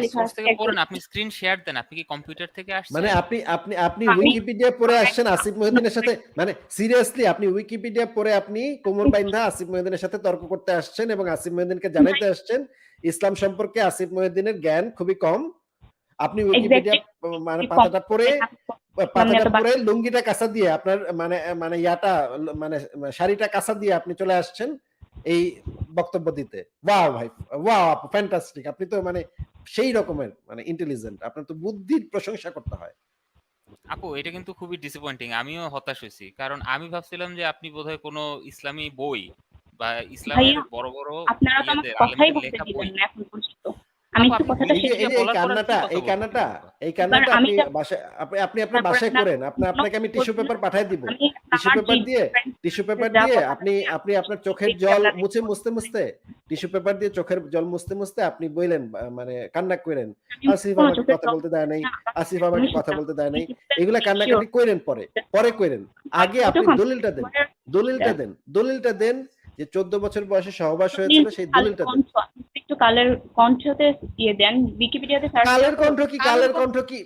লেখা সোর্স আছে থেকে পড়েন, আপনি স্ক্রিন শেয়ার দেন। আপনি কি কম্পিউটার থেকে আসছেন? মানে আপনি আমি উইকিপিডিয়া পড়ে আসছেন আসিফ মহিউদ্দিনের সাথে, মানে সিরিয়াসলি আপনি উইকিপিডিয়া পড়ে আপনি কোমর বাইন্ধা আসিফ মহিউদ্দিনের সাথে তর্ক করতে আসছেন এবং আসিফ মহিউদ্দিনকে জানাইতে আসছেন ইসলাম সম্পর্কে আসিফ মহিউদ্দিনের জ্ঞান খুবই কম। আপনি উইকিপিডিয়া মানে পাতাটা পড়ে লুঙ্গিটা কাঁচা দিয়ে আপনার মানে মানে ইয়াটা মানে শাড়িটা কাঁচা দিয়ে আপনি চলে আসছেন এই বক্তব্য দিতে। ওয়াও ভাই, ওয়াও আপু, ফ্যান্টাস্টিক। আপনি তো মানে সেই রকমের মানে ইন্টেলিজেন্ট, আপনার তো বুদ্ধির প্রশংসা করতে হয়। আপু এটা কিন্তু খুবই ডিসঅ্যাপয়েন্টিং। আমিও হতাশ হইছি। কারণ আমি ভাবছিলাম যে আপনি বোধহয় কোনো ইসলামী বই বা ইসলামের ভাইয়া, বড়, বড় আপনারা তো আমাকে কথাই আলেমদের বলতে লেখা দিলেন বই। না এখন পর্যন্ত। আমি আপু একটু আপনি কথাটা শেষ এই যে এই কান্নাটা আপনি বাসায় আপনি আপনার বাসায় করেন। আপনাকে আমি টিস্যু পেপার পাঠিয়ে দিব। টিস্যু পেপার দিয়ে আপনি আপনার চোখের জল মুছতে টিস্যু পেপার দিয়ে চোখের জল মুছতে আপনি বললেন মানে কান্না করেন, আসিফ আমাকে কথা বলতে দেয় নাই, আসিফ আমাকে কথা বলতে দেয় নাই। এগুলা কান্নাকাটি করেন পরে করেন। আগে আপনি দলিলটা দেন যে 14 বছর বয়সে সহবাস হয়েছিল, সেই দলিলটা দেন। একটু কালের কণ্ঠতে দিয়ে দেন, উইকিপিডিয়াতে সার্চ কালের কণ্ঠ কি